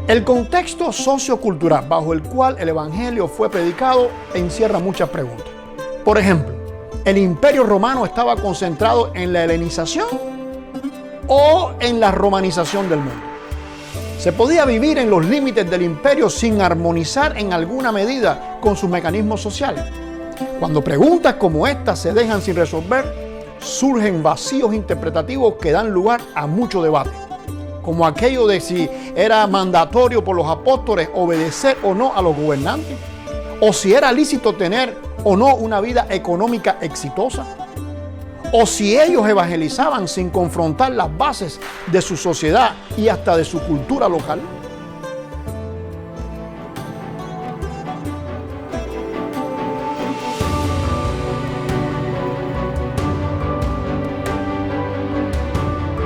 El contexto sociocultural bajo el cual el Evangelio fue predicado encierra muchas preguntas. Por ejemplo, ¿el Imperio Romano estaba concentrado en la helenización o en la romanización del mundo? ¿Se podía vivir en los límites del imperio sin armonizar en alguna medida con sus mecanismos sociales? Cuando preguntas como estas se dejan sin resolver, surgen vacíos interpretativos que dan lugar a mucho debate, como aquello de si era mandatorio por los apóstoles obedecer o no a los gobernantes, o si era lícito tener o no una vida económica exitosa, o si ellos evangelizaban sin confrontar las bases de su sociedad y hasta de su cultura local.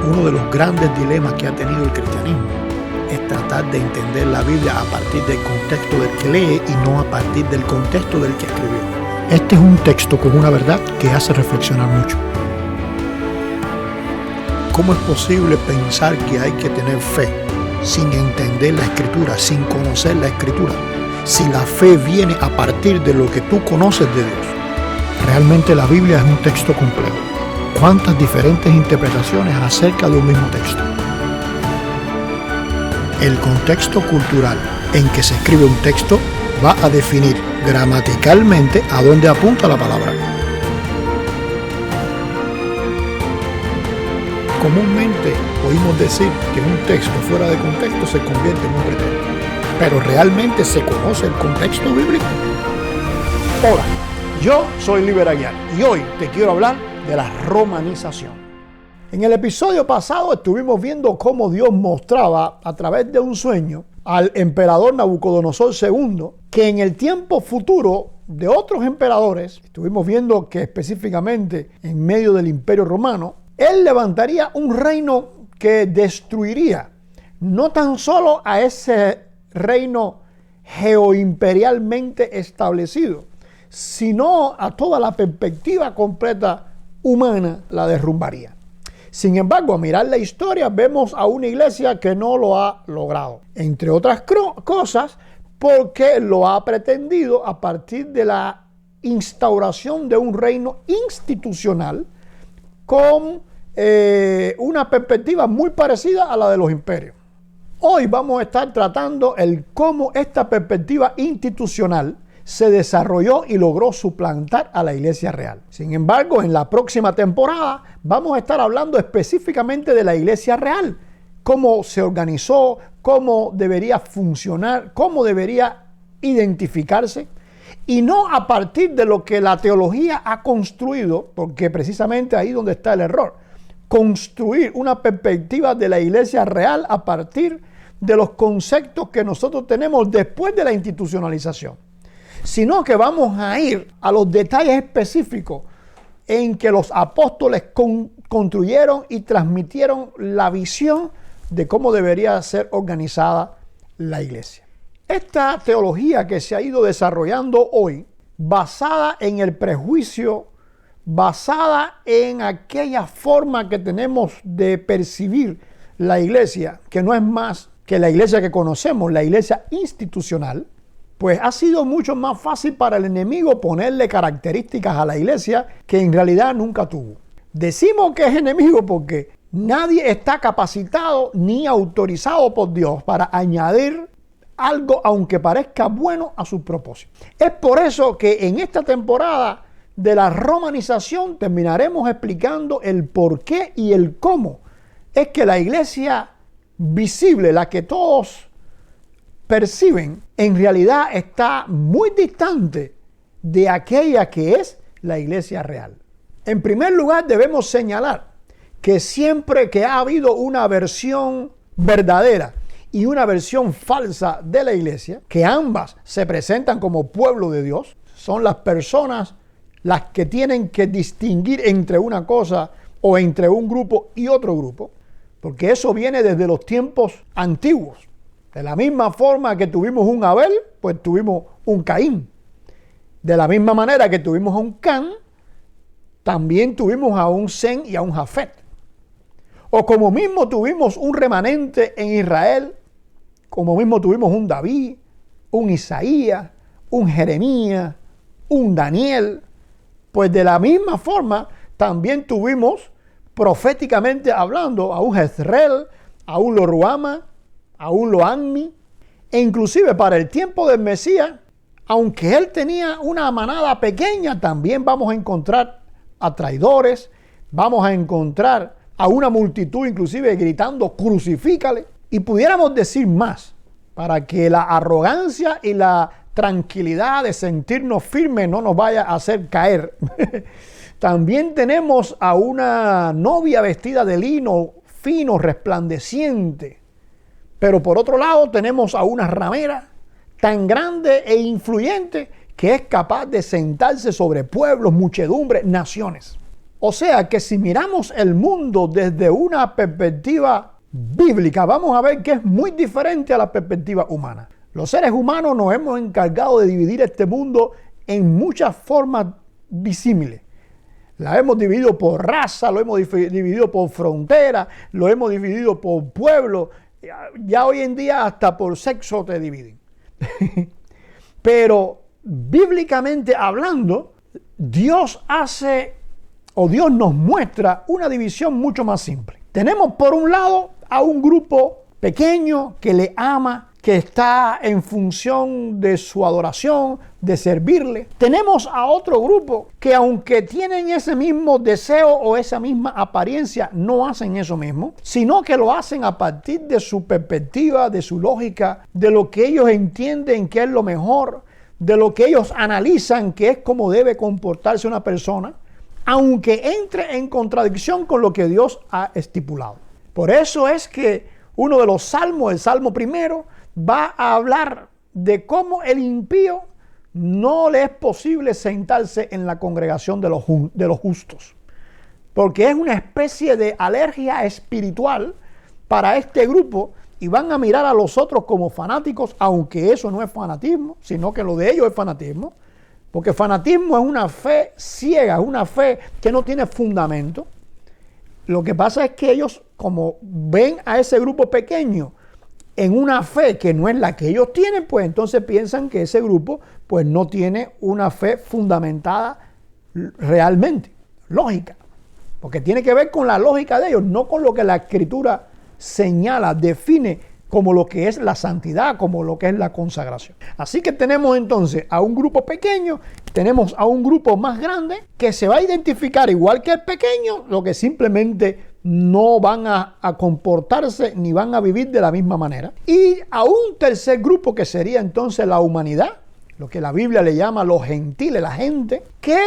Uno de los grandes dilemas que ha tenido el cristianismo es tratar de entender la Biblia a partir del contexto del que lee y no a partir del contexto del que escribió. Este es un texto con una verdad que hace reflexionar mucho. ¿Cómo es posible pensar que hay que tener fe sin entender la Escritura, sin conocer la Escritura? Si la fe viene a partir de lo que tú conoces de Dios. Realmente la Biblia es un texto complejo. ¿Cuántas diferentes interpretaciones acerca de un mismo texto? El contexto cultural en que se escribe un texto va a definir gramaticalmente a dónde apunta la palabra. Comúnmente oímos decir que un texto fuera de contexto se convierte en un pretexto. ¿Pero realmente se conoce el contexto bíblico? Hola, yo soy Liber Aguiar y hoy te quiero hablar de la romanización. En el episodio pasado estuvimos viendo cómo Dios mostraba a través de un sueño al emperador Nabucodonosor II que en el tiempo futuro de otros emperadores, estuvimos viendo que específicamente en medio del Imperio Romano, él levantaría un reino que destruiría no tan solo a ese reino geoimperialmente establecido, sino a toda la perspectiva completa humana la derrumbaría. Sin embargo, a mirar la historia vemos a una iglesia que no lo ha logrado, entre otras cosas porque lo ha pretendido a partir de la instauración de un reino institucional con una perspectiva muy parecida a la de los imperios. Hoy vamos a estar tratando el cómo esta perspectiva institucional se desarrolló y logró suplantar a la iglesia real. Sin embargo, en la próxima temporada vamos a estar hablando específicamente de la iglesia real, cómo se organizó, cómo debería funcionar, cómo debería identificarse, y no a partir de lo que la teología ha construido, porque precisamente ahí donde está el error. Construir una perspectiva de la iglesia real a partir de los conceptos que nosotros tenemos después de la institucionalización, sino que vamos a ir a los detalles específicos en que los apóstoles construyeron y transmitieron la visión de cómo debería ser organizada la iglesia. Esta teología que se ha ido desarrollando hoy, basada en el prejuicio, basada en aquella forma que tenemos de percibir la iglesia, que no es más que la iglesia que conocemos, la iglesia institucional, pues ha sido mucho más fácil para el enemigo ponerle características a la iglesia que en realidad nunca tuvo. Decimos que es enemigo porque nadie está capacitado ni autorizado por Dios para añadir algo, aunque parezca bueno, a su propósito. Es por eso que en esta temporada de la romanización terminaremos explicando el por qué y el cómo es que la iglesia visible, la que todos perciben, en realidad está muy distante de aquella que es la iglesia real. En primer lugar, debemos señalar que siempre que ha habido una versión verdadera y una versión falsa de la iglesia, que ambas se presentan como pueblo de Dios, son las personas las que tienen que distinguir entre una cosa o entre un grupo y otro grupo, porque eso viene desde los tiempos antiguos. De la misma forma que tuvimos un Abel, pues tuvimos un Caín. De la misma manera que tuvimos a un Can, también tuvimos a un Sem y a un Jafet. O como mismo tuvimos un remanente en Israel como mismo tuvimos un David, un Isaías, un Jeremías, un Daniel, pues de la misma forma también tuvimos proféticamente hablando a un Jezreel, a un Lo-Ruhama, a un Lo-Ammi, e inclusive para el tiempo del Mesías, aunque él tenía una manada pequeña, también vamos a encontrar a traidores, vamos a encontrar a una multitud inclusive gritando crucifícale, y pudiéramos decir más para que la arrogancia y la tranquilidad de sentirnos firmes no nos vaya a hacer caer. También tenemos a una novia vestida de lino fino, resplandeciente, pero por otro lado tenemos a una ramera tan grande e influyente que es capaz de sentarse sobre pueblos, muchedumbres, naciones. O sea que si miramos el mundo desde una perspectiva bíblica, vamos a ver que es muy diferente a la perspectiva humana. Los seres humanos nos hemos encargado de dividir este mundo en muchas formas disímiles. La hemos dividido por raza, lo hemos dividido por frontera, lo hemos dividido por pueblo. Ya hoy en día hasta por sexo te dividen. Pero bíblicamente hablando, Dios nos muestra una división mucho más simple. Tenemos por un lado a un grupo pequeño que le ama, que está en función de su adoración, de servirle. Tenemos a otro grupo que aunque tienen ese mismo deseo o esa misma apariencia, no hacen eso mismo, sino que lo hacen a partir de su perspectiva, de su lógica, de lo que ellos entienden que es lo mejor, de lo que ellos analizan que es como debe comportarse una persona, aunque entre en contradicción con lo que Dios ha estipulado. Por eso es que uno de los salmos, el Salmo primero, va a hablar de cómo el impío no le es posible sentarse en la congregación de los justos, porque es una especie de alergia espiritual para este grupo y van a mirar a los otros como fanáticos, aunque eso no es fanatismo, sino que lo de ellos es fanatismo, porque fanatismo es una fe ciega, es una fe que no tiene fundamento. Lo que pasa es que ellos, como ven a ese grupo pequeño en una fe que no es la que ellos tienen, pues entonces piensan que ese grupo pues no tiene una fe fundamentada realmente, lógica, porque tiene que ver con la lógica de ellos, no con lo que la Escritura señala, define como lo que es la santidad, como lo que es la consagración. Así que tenemos entonces a un grupo pequeño, tenemos a un grupo más grande que se va a identificar igual que el pequeño, lo que simplemente no van a comportarse ni van a vivir de la misma manera. Y a un tercer grupo que sería entonces la humanidad, lo que la Biblia le llama los gentiles, la gente que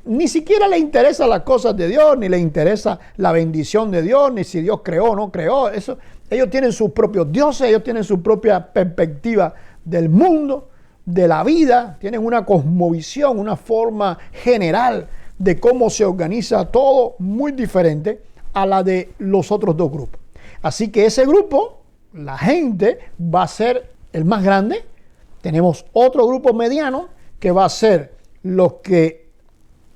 ni siquiera le interesan las cosas de Dios, ni le interesa la bendición de Dios, ni si Dios creó o no creó. Eso, ellos tienen sus propios dioses, ellos tienen su propia perspectiva del mundo, de la vida, tienen una cosmovisión, una forma general de cómo se organiza todo muy diferente a la de los otros dos grupos. Así que ese grupo, la gente, va a ser el más grande. Tenemos otro grupo mediano que va a ser los que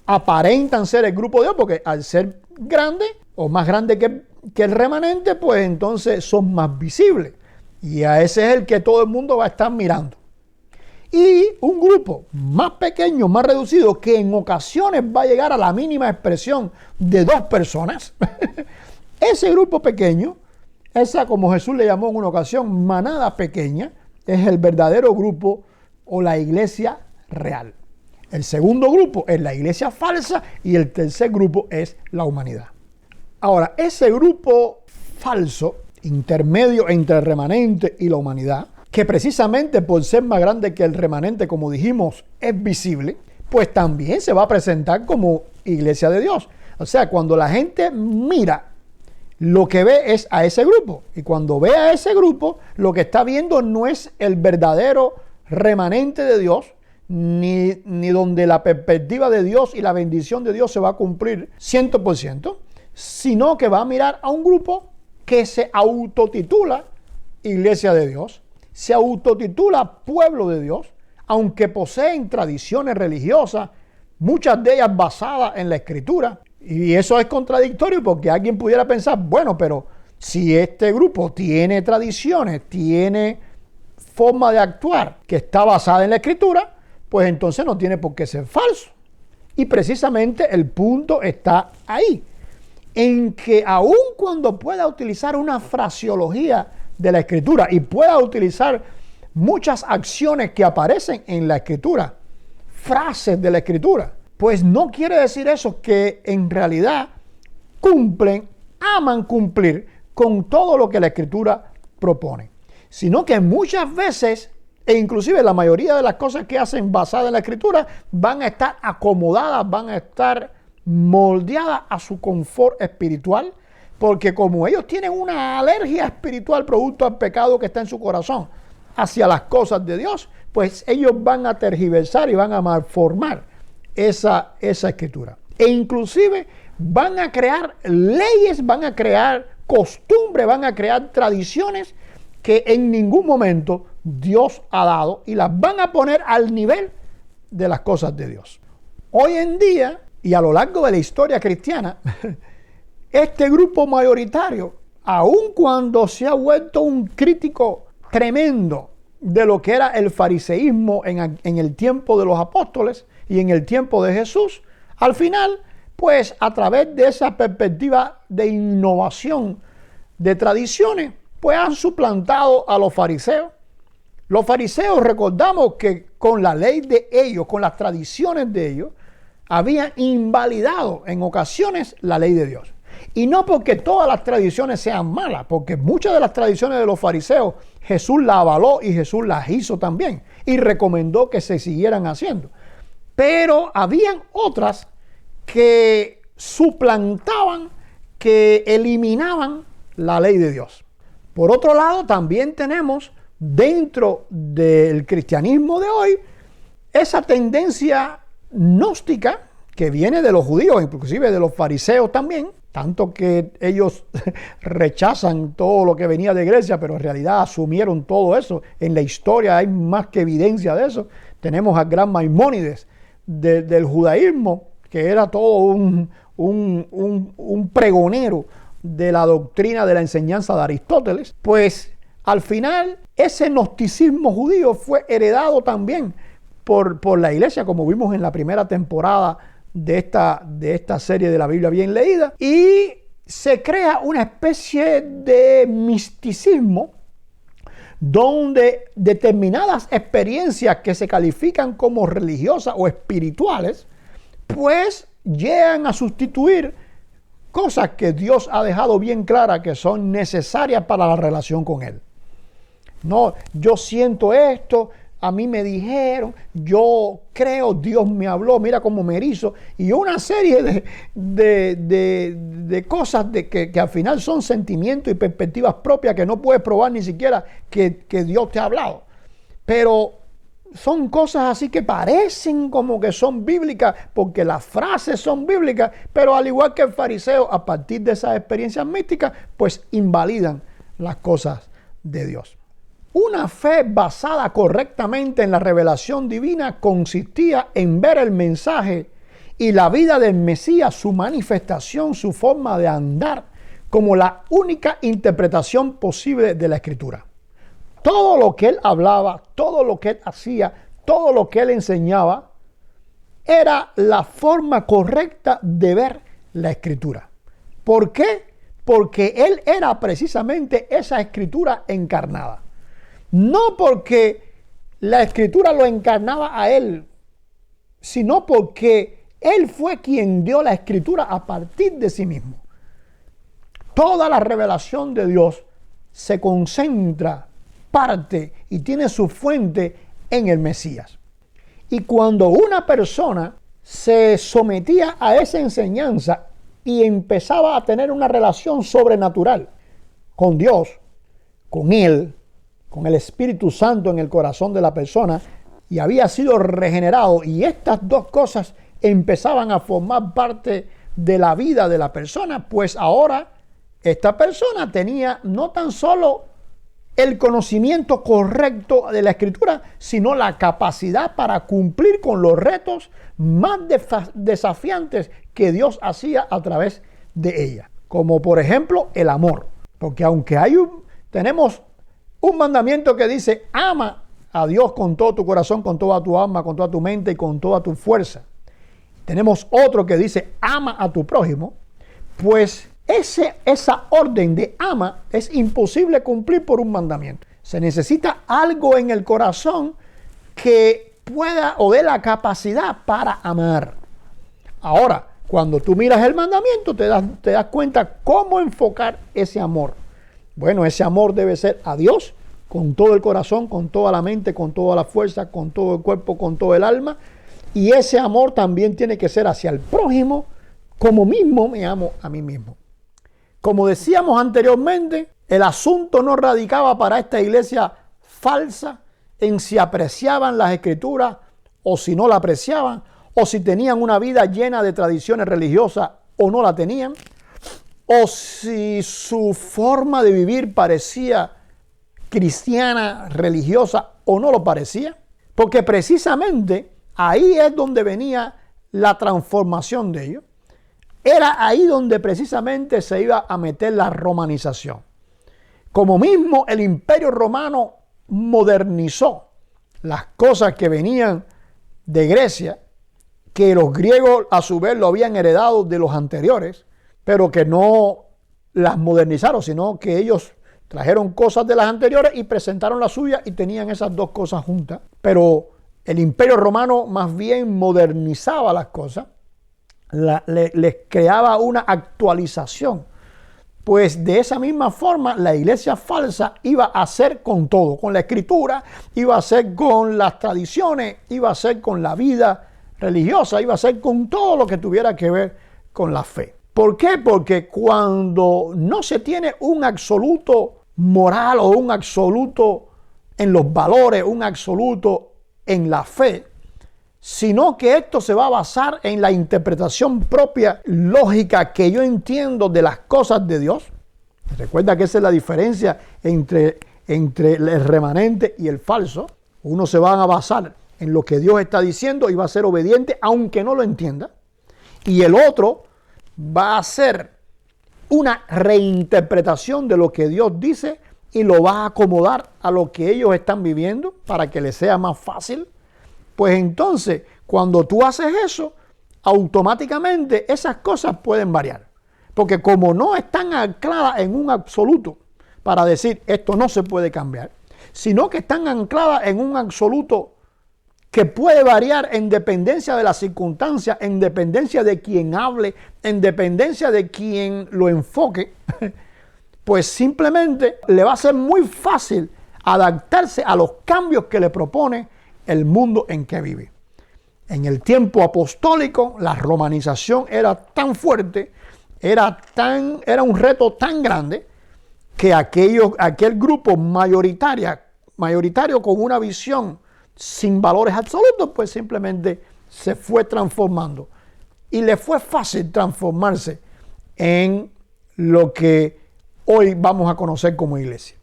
aparentan ser el grupo de Dios, porque al ser grande o más grande que el remanente, pues entonces son más visibles. Y a ese es el que todo el mundo va a estar mirando. Y un grupo más pequeño, más reducido, que en ocasiones va a llegar a la mínima expresión de 2 personas. Ese grupo pequeño, esa como Jesús le llamó en una ocasión, manada pequeña, es el verdadero grupo o la iglesia real. El segundo grupo es la iglesia falsa y el tercer grupo es la humanidad. Ahora, ese grupo falso, intermedio entre el remanente y la humanidad, que precisamente por ser más grande que el remanente, como dijimos, es visible, pues también se va a presentar como iglesia de Dios. O sea, cuando la gente mira, lo que ve es a ese grupo. Y cuando ve a ese grupo, lo que está viendo no es el verdadero remanente de Dios, ni donde la perspectiva de Dios y la bendición de Dios se va a cumplir 100%, sino que va a mirar a un grupo que se autotitula iglesia de Dios, se autotitula pueblo de Dios, aunque poseen tradiciones religiosas, muchas de ellas basadas en la Escritura. Y eso es contradictorio porque alguien pudiera pensar, bueno, pero si este grupo tiene tradiciones, tiene forma de actuar que está basada en la Escritura, pues entonces no tiene por qué ser falso. Y precisamente el punto está ahí, en que aun cuando pueda utilizar una fraseología de la Escritura y pueda utilizar muchas acciones que aparecen en la Escritura, frases de la Escritura, pues no quiere decir eso que en realidad aman cumplir con todo lo que la Escritura propone, sino que muchas veces, e inclusive la mayoría de las cosas que hacen basadas en la Escritura, van a estar acomodadas, van a estar moldeadas a su confort espiritual, porque como ellos tienen una alergia espiritual producto del pecado que está en su corazón hacia las cosas de Dios, pues ellos van a tergiversar y van a malformar esa Escritura. E inclusive van a crear leyes, van a crear costumbres, van a crear tradiciones que en ningún momento Dios ha dado y las van a poner al nivel de las cosas de Dios. Hoy en día y a lo largo de la historia cristiana, este grupo mayoritario, aun cuando se ha vuelto un crítico tremendo de lo que era el fariseísmo en el tiempo de los apóstoles y en el tiempo de Jesús, al final, pues a través de esa perspectiva de innovación de tradiciones, pues han suplantado a los fariseos. Los fariseos, recordamos que con la ley de ellos, con las tradiciones de ellos, habían invalidado en ocasiones la ley de Dios. Y no porque todas las tradiciones sean malas, porque muchas de las tradiciones de los fariseos Jesús las avaló y Jesús las hizo también y recomendó que se siguieran haciendo. Pero habían otras que suplantaban, que eliminaban la ley de Dios. Por otro lado, también tenemos dentro del cristianismo de hoy esa tendencia gnóstica que viene de los judíos, inclusive de los fariseos también, tanto que ellos rechazan todo lo que venía de Grecia, pero en realidad asumieron todo eso. En la historia hay más que evidencia de eso. Tenemos al gran Maimónides del judaísmo, que era todo un pregonero de la doctrina, de la enseñanza de Aristóteles. Pues al final ese gnosticismo judío fue heredado también por la iglesia, como vimos en la primera temporada de esta serie de la Biblia bien leída, y se crea una especie de misticismo donde determinadas experiencias que se califican como religiosas o espirituales, pues llegan a sustituir cosas que Dios ha dejado bien claras que son necesarias para la relación con Él. No, yo siento esto, a mí me dijeron, yo creo, Dios me habló, mira cómo me erizo, y una serie de cosas que al final son sentimientos y perspectivas propias que no puedes probar ni siquiera que Dios te ha hablado. Pero son cosas así que parecen como que son bíblicas porque las frases son bíblicas, pero al igual que el fariseo, a partir de esas experiencias místicas, pues invalidan las cosas de Dios. Una fe basada correctamente en la revelación divina consistía en ver el mensaje y la vida del Mesías, su manifestación, su forma de andar, como la única interpretación posible de la Escritura. Todo lo que él hablaba, todo lo que él hacía, todo lo que él enseñaba, era la forma correcta de ver la Escritura. ¿Por qué? Porque él era precisamente esa Escritura encarnada. No porque la Escritura lo encarnaba a él, sino porque él fue quien dio la Escritura a partir de sí mismo. Toda la revelación de Dios se concentra, parte y tiene su fuente en el Mesías. Y cuando una persona se sometía a esa enseñanza y empezaba a tener una relación sobrenatural con Dios, con Él, con el Espíritu Santo en el corazón de la persona, y había sido regenerado, y estas dos cosas empezaban a formar parte de la vida de la persona, pues ahora esta persona tenía no tan solo el conocimiento correcto de la Escritura, sino la capacidad para cumplir con los retos más desafiantes que Dios hacía a través de ella, como por ejemplo el amor, porque aunque tenemos Un mandamiento que dice, ama a Dios con todo tu corazón, con toda tu alma, con toda tu mente y con toda tu fuerza. Tenemos otro que dice, ama a tu prójimo. Pues esa orden de ama es imposible cumplir por un mandamiento. Se necesita algo en el corazón que pueda o dé la capacidad para amar. Ahora, cuando tú miras el mandamiento, te das cuenta cómo enfocar ese amor. Bueno, ese amor debe ser a Dios con todo el corazón, con toda la mente, con toda la fuerza, con todo el cuerpo, con todo el alma. Y ese amor también tiene que ser hacia el prójimo, como mismo me amo a mí mismo. Como decíamos anteriormente, el asunto no radicaba para esta iglesia falsa en si apreciaban las escrituras o si no la apreciaban, o si tenían una vida llena de tradiciones religiosas o no la tenían, o si su forma de vivir parecía cristiana, religiosa o no lo parecía, porque precisamente ahí es donde venía la transformación de ellos. Era ahí donde precisamente se iba a meter la romanización. Como mismo el Imperio Romano modernizó las cosas que venían de Grecia, que los griegos a su vez lo habían heredado de los anteriores, pero que no las modernizaron, sino que ellos trajeron cosas de las anteriores y presentaron las suyas y tenían esas dos cosas juntas. Pero el Imperio Romano más bien modernizaba las cosas, les creaba una actualización. Pues de esa misma forma la iglesia falsa iba a hacer con todo, con la escritura, iba a hacer con las tradiciones, iba a hacer con la vida religiosa, iba a hacer con todo lo que tuviera que ver con la fe. ¿Por qué? Porque cuando no se tiene un absoluto moral o un absoluto en los valores, un absoluto en la fe, sino que esto se va a basar en la interpretación propia, lógica que yo entiendo de las cosas de Dios. Recuerda que esa es la diferencia entre el remanente y el falso. Uno se va a basar en lo que Dios está diciendo y va a ser obediente aunque no lo entienda. Y el otro va a hacer una reinterpretación de lo que Dios dice y lo va a acomodar a lo que ellos están viviendo para que les sea más fácil. Pues entonces, cuando tú haces eso, automáticamente esas cosas pueden variar. Porque como no están ancladas en un absoluto para decir esto no se puede cambiar, sino que están ancladas en un absoluto que puede variar en dependencia de las circunstancias, en dependencia de quien hable, en dependencia de quien lo enfoque, pues simplemente le va a ser muy fácil adaptarse a los cambios que le propone el mundo en que vive. En el tiempo apostólico, la romanización era tan fuerte, era un reto tan grande, que aquel grupo mayoritario con una visión sin valores absolutos, pues simplemente se fue transformando. Y le fue fácil transformarse en lo que hoy vamos a conocer como iglesia.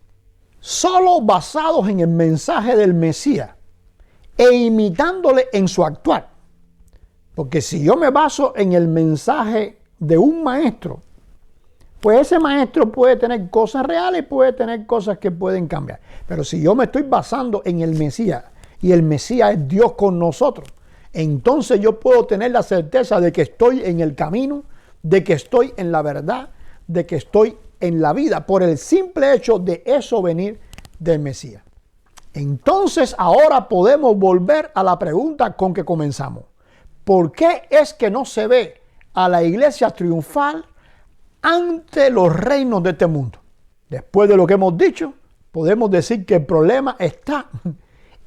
Solo basados en el mensaje del Mesías e imitándole en su actuar. Porque si yo me baso en el mensaje de un maestro, pues ese maestro puede tener cosas reales, puede tener cosas que pueden cambiar. Pero si yo me estoy basando en el Mesías, y el Mesías es Dios con nosotros, entonces yo puedo tener la certeza de que estoy en el camino, de que estoy en la verdad, de que estoy en la vida, por el simple hecho de eso venir del Mesías. Entonces ahora podemos volver a la pregunta con que comenzamos. ¿Por qué es que no se ve a la iglesia triunfal ante los reinos de este mundo? Después de lo que hemos dicho, podemos decir que el problema está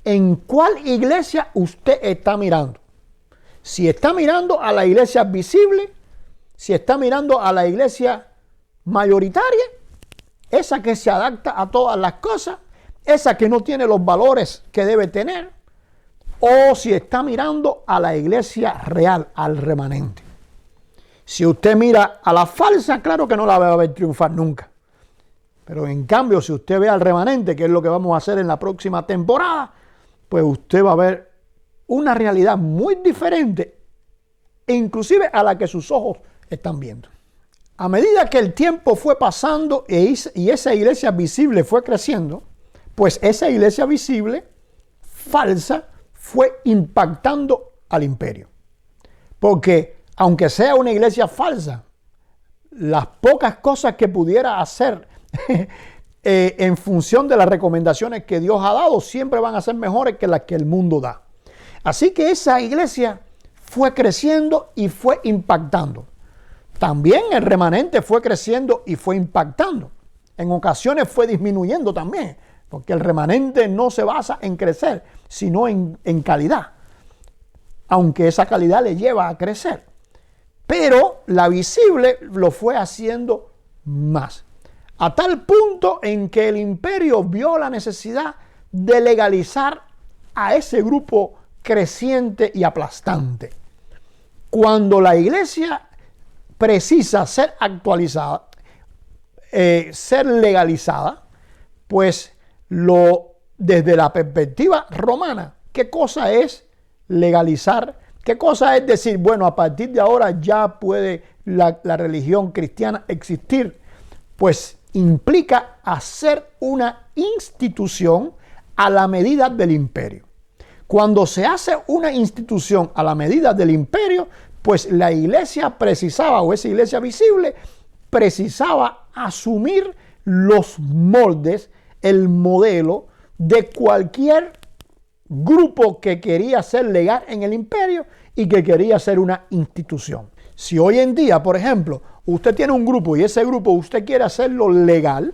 en cuál iglesia usted está mirando. Si está mirando a la iglesia visible, si está mirando a la iglesia mayoritaria, esa que se adapta a todas las cosas, esa que no tiene los valores que debe tener, o si está mirando a la iglesia real, al remanente. Si usted mira a la falsa, claro que no la va a ver triunfar nunca. Pero en cambio, si usted ve al remanente, que es lo que vamos a hacer en la próxima temporada, pues usted va a ver una realidad muy diferente, inclusive a la que sus ojos están viendo. A medida que el tiempo fue pasando y esa iglesia visible fue creciendo, pues esa iglesia visible, falsa, fue impactando al imperio. Porque aunque sea una iglesia falsa, las pocas cosas que pudiera hacer en función de las recomendaciones que Dios ha dado siempre van a ser mejores que las que el mundo da. Así que esa iglesia fue creciendo y fue impactando. También el remanente fue creciendo y fue impactando. En ocasiones fue disminuyendo también, porque el remanente no se basa en crecer, sino en calidad, aunque esa calidad le lleva a crecer. Pero la visible lo fue haciendo más, a tal punto en que el imperio vio la necesidad de legalizar a ese grupo creciente y aplastante. Cuando la iglesia precisa ser actualizada, ser legalizada, pues desde la perspectiva romana, ¿qué cosa es legalizar? ¿Qué cosa es decir, bueno, a partir de ahora ya puede la religión cristiana existir? Pues implica hacer una institución a la medida del imperio. Cuando se hace una institución a la medida del imperio, pues la iglesia precisaba, o esa iglesia visible, precisaba asumir los moldes, el modelo de cualquier grupo que quería ser legal en el imperio y que quería ser una institución. Si hoy en día, por ejemplo, usted tiene un grupo y ese grupo usted quiere hacerlo legal,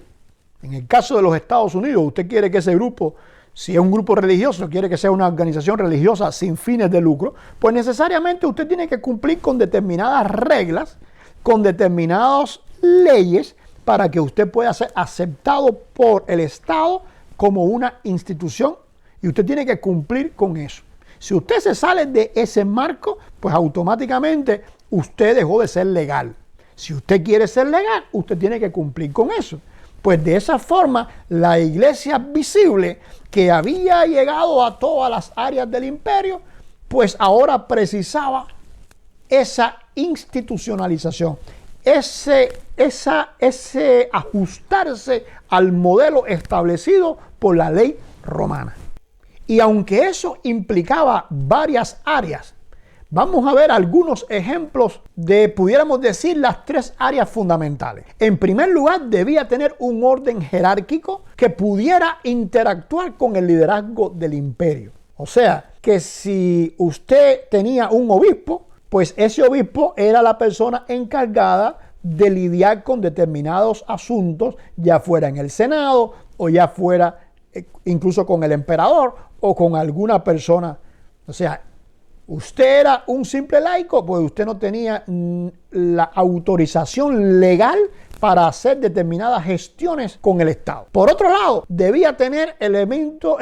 en el caso de los Estados Unidos, usted quiere que ese grupo, si es un grupo religioso, quiere que sea una organización religiosa sin fines de lucro, pues necesariamente usted tiene que cumplir con determinadas reglas, con determinadas leyes, para que usted pueda ser aceptado por el Estado como una institución, y usted tiene que cumplir con eso. Si usted se sale de ese marco, pues automáticamente usted dejó de ser legal. Si usted quiere ser legal, usted tiene que cumplir con eso. Pues de esa forma, la iglesia visible que había llegado a todas las áreas del imperio, pues ahora precisaba esa institucionalización, ese ajustarse al modelo establecido por la ley romana. Y aunque eso implicaba varias áreas, vamos a ver algunos ejemplos de, pudiéramos decir, las tres áreas fundamentales. En primer lugar, debía tener un orden jerárquico que pudiera interactuar con el liderazgo del imperio. O sea, que si usted tenía un obispo, pues ese obispo era la persona encargada de lidiar con determinados asuntos, ya fuera en el Senado o ya fuera incluso con el emperador o con alguna persona. O sea, usted era un simple laico, pues usted no tenía la autorización legal para hacer determinadas gestiones con el Estado. Por otro lado, debía tener el elemento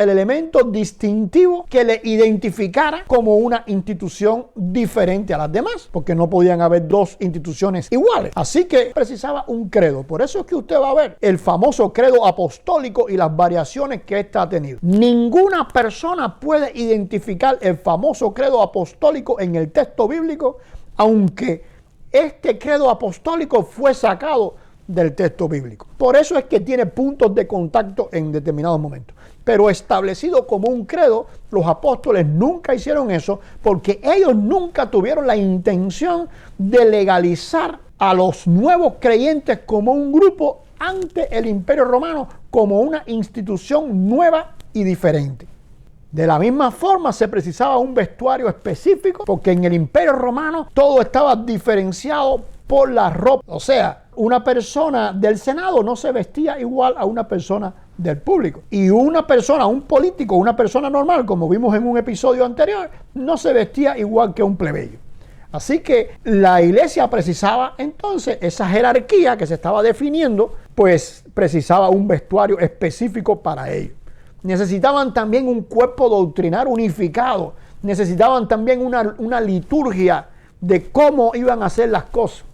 distintivo que le identificara como una institución diferente a las demás, porque no podían haber dos instituciones iguales. Así que precisaba un credo. Por eso es que usted va a ver el famoso credo apostólico y las variaciones que ésta ha tenido. Ninguna persona puede identificar el famoso credo apostólico en el texto bíblico, aunque este credo apostólico fue sacado del texto bíblico. Por eso es que tiene puntos de contacto en determinados momentos. Pero establecido como un credo, los apóstoles nunca hicieron eso, porque ellos nunca tuvieron la intención de legalizar a los nuevos creyentes como un grupo ante el Imperio Romano, como una institución nueva y diferente. De la misma forma se precisaba un vestuario específico, porque en el Imperio Romano todo estaba diferenciado por la ropa. O sea, una persona del Senado no se vestía igual a una persona del público. Y una persona, un político, una persona normal, como vimos en un episodio anterior, no se vestía igual que un plebeyo. Así que la iglesia precisaba entonces esa jerarquía que se estaba definiendo, pues precisaba un vestuario específico para ello. Necesitaban también un cuerpo doctrinal unificado. Necesitaban también una liturgia de cómo iban a hacer las cosas.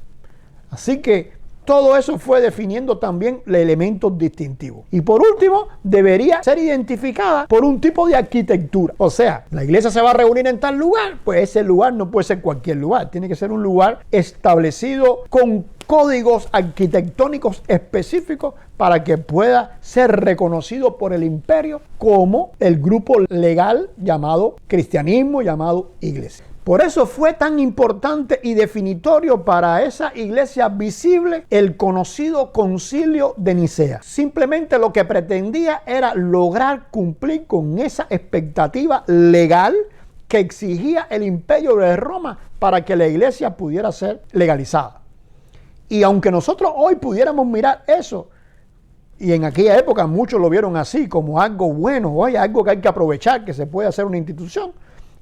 Así que todo eso fue definiendo también los elementos distintivos. Y por último, debería ser identificada por un tipo de arquitectura. O sea, la iglesia se va a reunir en tal lugar, pues ese lugar no puede ser cualquier lugar. Tiene que ser un lugar establecido con códigos arquitectónicos específicos para que pueda ser reconocido por el imperio como el grupo legal llamado cristianismo, llamado iglesia. Por eso fue tan importante y definitorio para esa iglesia visible el conocido Concilio de Nicea. Simplemente lo que pretendía era lograr cumplir con esa expectativa legal que exigía el imperio de Roma para que la iglesia pudiera ser legalizada. Y aunque nosotros hoy pudiéramos mirar eso, y en aquella época muchos lo vieron así, como algo bueno, oye, algo que hay que aprovechar, que se puede hacer una institución,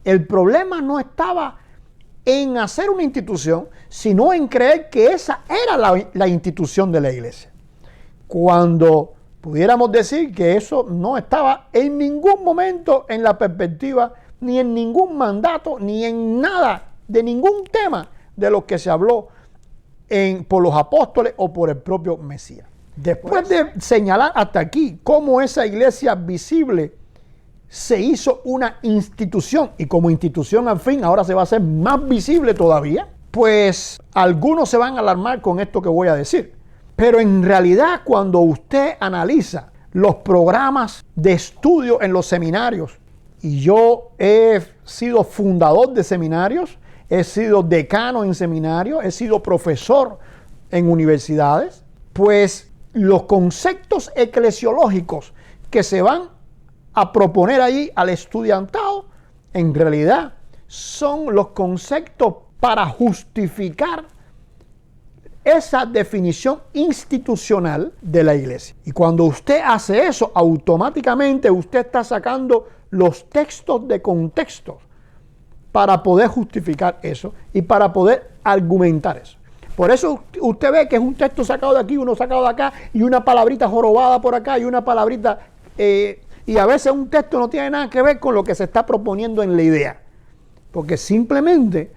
el problema no estaba en hacer una institución, sino en creer que esa era la institución de la iglesia. Cuando pudiéramos decir que eso no estaba en ningún momento en la perspectiva, ni en ningún mandato, ni en nada, de ningún tema de lo que se habló por los apóstoles o por el propio Mesías. Después de señalar hasta aquí cómo esa iglesia visible se hizo una institución, y como institución al fin ahora se va a hacer más visible todavía, pues algunos se van a alarmar con esto que voy a decir. Pero en realidad, cuando usted analiza los programas de estudio en los seminarios, y yo he sido fundador de seminarios, he sido decano en seminarios, he sido profesor en universidades, pues los conceptos eclesiológicos que se van a proponer ahí al estudiantado, en realidad son los conceptos para justificar esa definición institucional de la iglesia. Y cuando usted hace eso, automáticamente usted está sacando los textos de contextos para poder justificar eso y para poder argumentar eso. Por eso usted ve que es un texto sacado de aquí, uno sacado de acá, y una palabrita jorobada por acá, y una palabrita... y a veces un texto no tiene nada que ver con lo que se está proponiendo en la idea, porque simplemente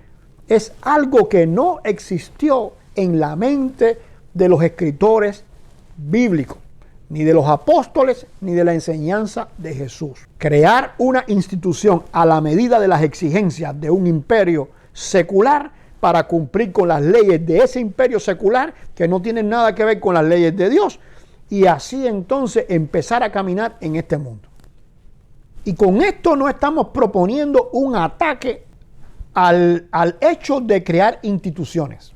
es algo que no existió en la mente de los escritores bíblicos, ni de los apóstoles, ni de la enseñanza de Jesús. Crear una institución a la medida de las exigencias de un imperio secular para cumplir con las leyes de ese imperio secular que no tienen nada que ver con las leyes de Dios, y así entonces empezar a caminar en este mundo. Y con esto no estamos proponiendo un ataque al hecho de crear instituciones.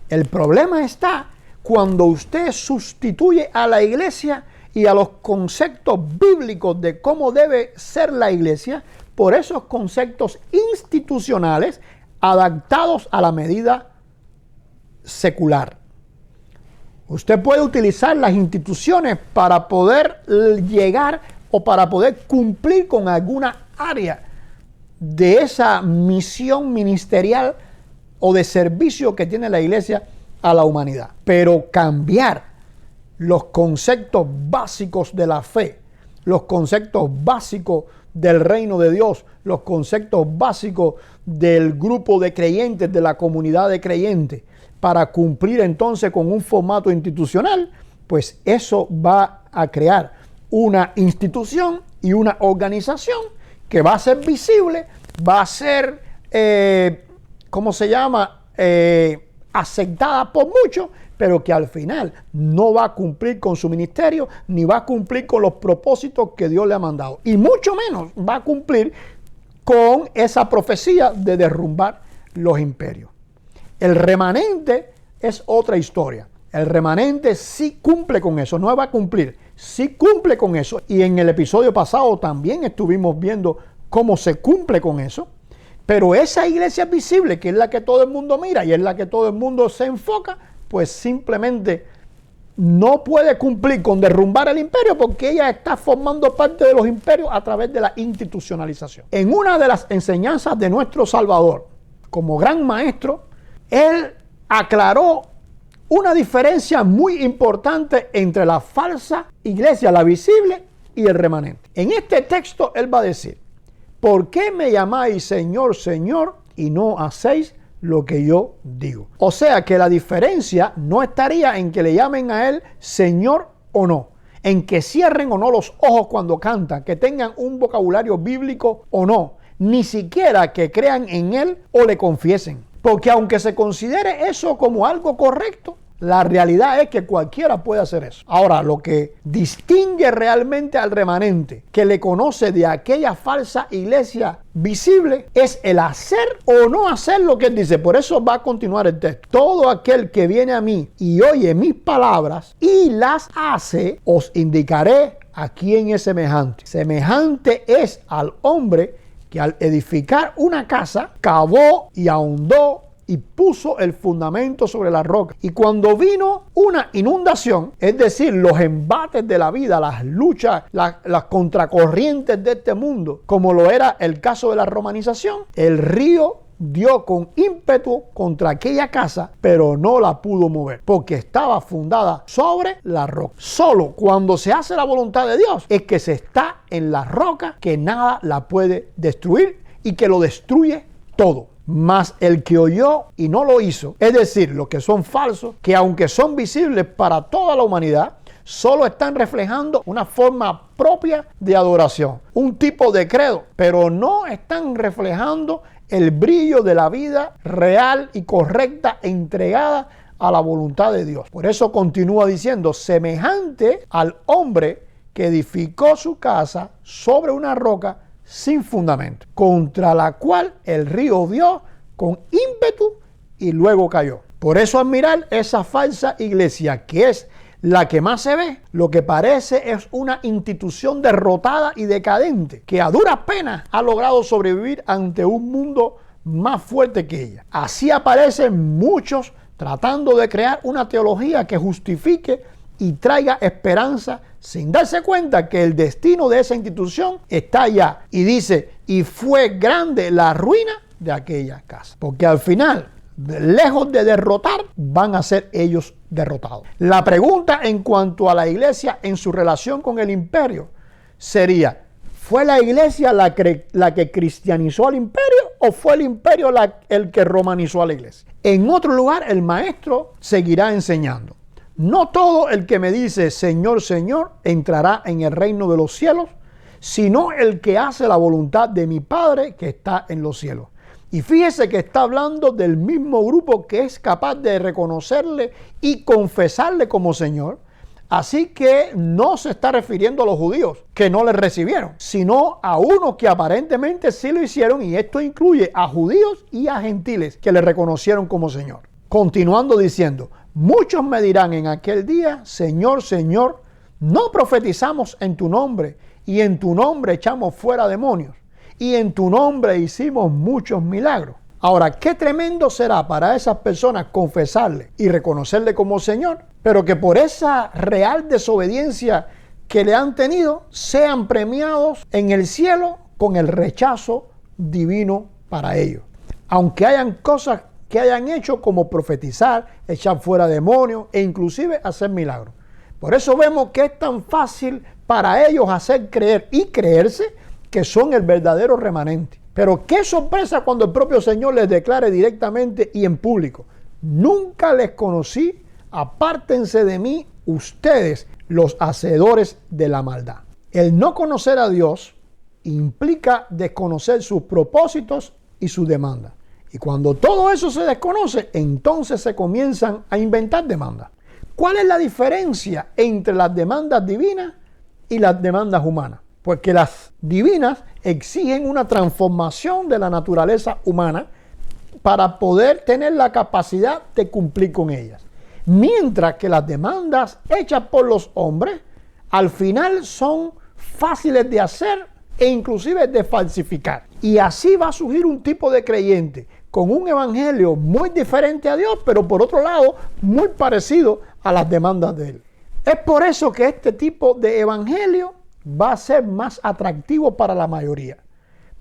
El problema está cuando usted sustituye a la iglesia y a los conceptos bíblicos de cómo debe ser la iglesia por esos conceptos institucionales adaptados a la medida secular. Usted puede utilizar las instituciones para poder llegar o para poder cumplir con alguna área de esa misión ministerial o de servicio que tiene la iglesia a la humanidad. Pero cambiar los conceptos básicos de la fe, los conceptos básicos del reino de Dios, los conceptos básicos del grupo de creyentes, de la comunidad de creyentes, para cumplir entonces con un formato institucional, pues eso va a crear una institución y una organización que va a ser visible, va a ser, aceptada por muchos, pero que al final no va a cumplir con su ministerio, ni va a cumplir con los propósitos que Dios le ha mandado. Y mucho menos va a cumplir con esa profecía de derrumbar los imperios. El remanente es otra historia. El remanente sí cumple con eso, no va a cumplir, sí cumple con eso. Y en el episodio pasado también estuvimos viendo cómo se cumple con eso. Pero esa iglesia visible, que es la que todo el mundo mira y es la que todo el mundo se enfoca, pues simplemente no puede cumplir con derrumbar el imperio porque ella está formando parte de los imperios a través de la institucionalización. En una de las enseñanzas de nuestro Salvador, como gran maestro, él aclaró una diferencia muy importante entre la falsa iglesia, la visible, y el remanente. En este texto él va a decir: ¿por qué me llamáis Señor, Señor, y no hacéis lo que yo digo? O sea que la diferencia no estaría en que le llamen a él Señor o no, en que cierren o no los ojos cuando cantan, que tengan un vocabulario bíblico o no, ni siquiera que crean en él o le confiesen. Porque aunque se considere eso como algo correcto, La realidad es que cualquiera puede hacer eso. Ahora, lo que distingue realmente al remanente que le conoce de aquella falsa iglesia visible es el hacer o no hacer lo que él dice. Por eso va a continuar el texto. Todo aquel que viene a mí y oye mis palabras y las hace, os indicaré a quién es semejante. Semejante es al hombre que al edificar una casa, cavó y ahondó y puso el fundamento sobre la roca. Y cuando vino una inundación, es decir, los embates de la vida, las luchas, las contracorrientes de este mundo, como lo era el caso de la romanización, el río dio con ímpetu contra aquella casa, pero no la pudo mover, porque estaba fundada sobre la roca. Solo cuando se hace la voluntad de Dios es que se está en la roca, que nada la puede destruir y que lo destruye todo. Mas el que oyó y no lo hizo, es decir, los que son falsos, que aunque son visibles para toda la humanidad, solo están reflejando una forma propia de adoración, un tipo de credo, pero no están reflejando el brillo de la vida real y correcta entregada a la voluntad de Dios. Por eso continúa diciendo, semejante al hombre que edificó su casa sobre una roca sin fundamento, contra la cual el río dio con ímpetu y luego cayó. Por eso al mirar esa falsa iglesia, que es la que más se ve, lo que parece es una institución derrotada y decadente, que a duras penas ha logrado sobrevivir ante un mundo más fuerte que ella. Así aparecen muchos tratando de crear una teología que justifique y traiga esperanza, sin darse cuenta que el destino de esa institución está allá. Y dice, y fue grande la ruina de aquella casa. Porque al final, lejos de derrotar, van a ser ellos derrotados. La pregunta en cuanto a la iglesia en su relación con el imperio sería, ¿fue la iglesia la que cristianizó al imperio o fue el imperio el que romanizó a la iglesia? En otro lugar, el maestro seguirá enseñando. No todo el que me dice Señor, Señor, entrará en el reino de los cielos, sino el que hace la voluntad de mi Padre que está en los cielos. Y fíjese que está hablando del mismo grupo que es capaz de reconocerle y confesarle como Señor. Así que no se está refiriendo a los judíos que no le recibieron, sino a unos que aparentemente sí lo hicieron, y esto incluye a judíos y a gentiles que le reconocieron como Señor. Continuando diciendo, muchos me dirán en aquel día, Señor, Señor, ¿no profetizamos en tu nombre y en tu nombre echamos fuera demonios y en tu nombre hicimos muchos milagros? Ahora, qué tremendo será para esas personas confesarle y reconocerle como Señor, pero que por esa real desobediencia que le han tenido, sean premiados en el cielo con el rechazo divino para ellos. Aunque hayan cosas que hayan hecho como profetizar, echar fuera demonios e inclusive hacer milagros. Por eso vemos que es tan fácil para ellos hacer creer y creerse que son el verdadero remanente. Pero qué sorpresa cuando el propio Señor les declare directamente y en público: nunca les conocí, apártense de mí ustedes, los hacedores de la maldad. El no conocer a Dios implica desconocer sus propósitos y sus demandas. Y cuando todo eso se desconoce, entonces se comienzan a inventar demandas. ¿Cuál es la diferencia entre las demandas divinas y las demandas humanas? Pues que las divinas exigen una transformación de la naturaleza humana para poder tener la capacidad de cumplir con ellas. Mientras que las demandas hechas por los hombres, al final son fáciles de hacer e inclusive de falsificar. Y así va a surgir un tipo de creyente con un evangelio muy diferente a Dios, pero por otro lado muy parecido a las demandas de Él. Es por eso que este tipo de evangelio va a ser más atractivo para la mayoría,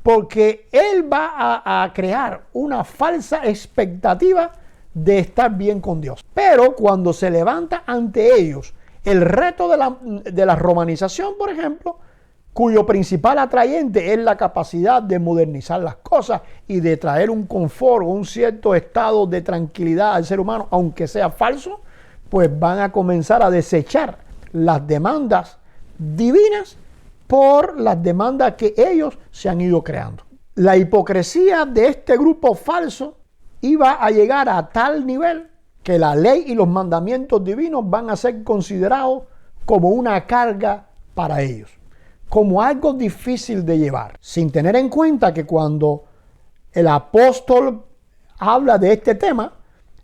porque él va a crear una falsa expectativa de estar bien con Dios. Pero cuando se levanta ante ellos el reto de la romanización, por ejemplo, cuyo principal atrayente es la capacidad de modernizar las cosas y de traer un confort o un cierto estado de tranquilidad al ser humano, aunque sea falso, pues van a comenzar a desechar las demandas divinas por las demandas que ellos se han ido creando. La hipocresía de este grupo falso iba a llegar a tal nivel que la ley y los mandamientos divinos van a ser considerados como una carga para ellos, como algo difícil de llevar, sin tener en cuenta que cuando el apóstol habla de este tema,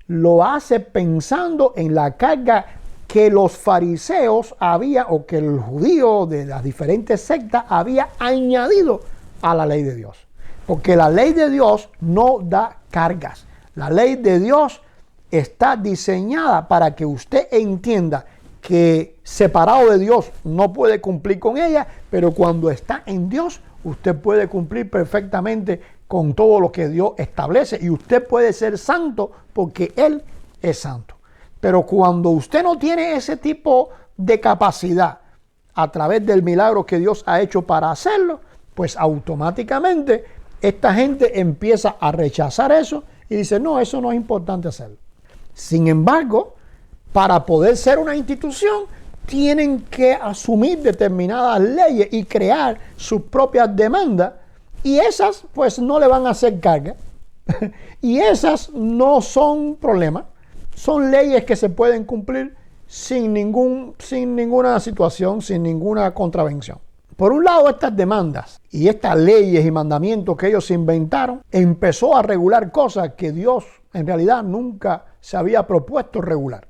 lo hace pensando en la carga que los fariseos o que el judío de las diferentes sectas había añadido a la ley de Dios. Porque la ley de Dios no da cargas. La ley de Dios está diseñada para que usted entienda que separado de Dios no puede cumplir con ella, pero cuando está en Dios, usted puede cumplir perfectamente con todo lo que Dios establece y usted puede ser santo porque Él es santo. Pero cuando usted no tiene ese tipo de capacidad a través del milagro que Dios ha hecho para hacerlo, pues automáticamente esta gente empieza a rechazar eso y dice, no, eso no es importante hacerlo. Sin embargo, para poder ser una institución, tienen que asumir determinadas leyes y crear sus propias demandas, y esas pues no le van a hacer carga, y esas no son problemas, son leyes que se pueden cumplir sin ninguna situación, sin ninguna contravención. Por un lado, estas demandas y estas leyes y mandamientos que ellos inventaron, empezó a regular cosas que Dios en realidad nunca se había propuesto regular.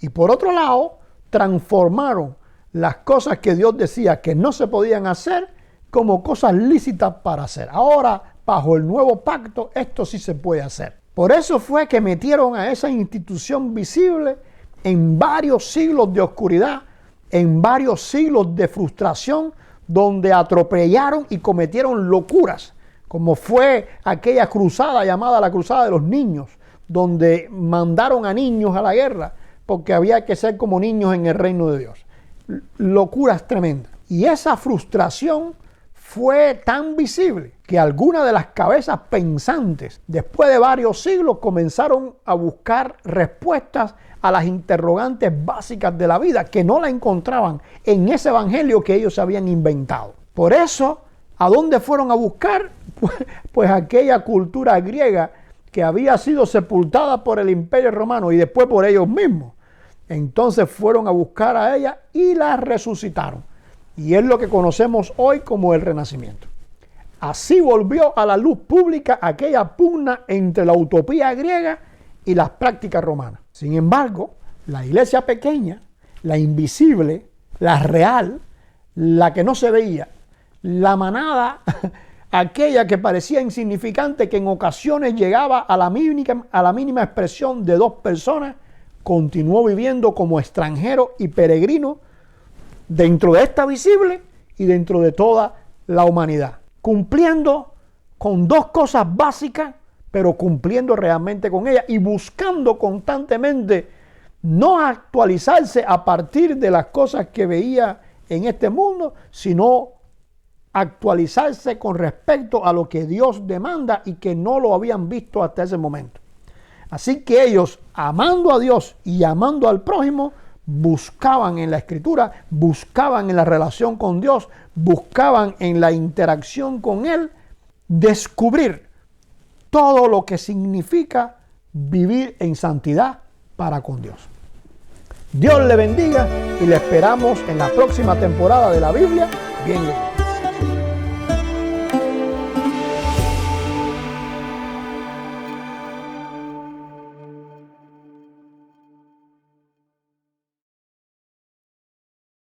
Y por otro lado, transformaron las cosas que Dios decía que no se podían hacer como cosas lícitas para hacer. Ahora, bajo el nuevo pacto, esto sí se puede hacer. Por eso fue que metieron a esa institución visible en varios siglos de oscuridad, en varios siglos de frustración, donde atropellaron y cometieron locuras, como fue aquella cruzada llamada la cruzada de los niños, donde mandaron a niños a la guerra, porque había que ser como niños en el reino de Dios. Locuras tremendas. Y esa frustración fue tan visible que algunas de las cabezas pensantes, después de varios siglos, comenzaron a buscar respuestas a las interrogantes básicas de la vida que no la encontraban en ese evangelio que ellos habían inventado. Por eso, ¿a dónde fueron a buscar? Pues aquella cultura griega que había sido sepultada por el Imperio Romano y después por ellos mismos. Entonces fueron a buscar a ella y la resucitaron. Y es lo que conocemos hoy como el Renacimiento. Así volvió a la luz pública aquella pugna entre la utopía griega y las prácticas romanas. Sin embargo, la iglesia pequeña, la invisible, la real, la que no se veía, la manada, aquella que parecía insignificante, que en ocasiones llegaba a la mínima expresión de 2 personas, continuó viviendo como extranjero y peregrino dentro de esta visible y dentro de toda la humanidad, cumpliendo con 2 cosas básicas, pero cumpliendo realmente con ellas y buscando constantemente no actualizarse a partir de las cosas que veía en este mundo, sino actualizarse con respecto a lo que Dios demanda y que no lo habían visto hasta ese momento. Así que ellos, amando a Dios y amando al prójimo, buscaban en la Escritura, buscaban en la relación con Dios, buscaban en la interacción con Él, descubrir todo lo que significa vivir en santidad para con Dios. Dios le bendiga y le esperamos en la próxima temporada de la Biblia Bien Leída.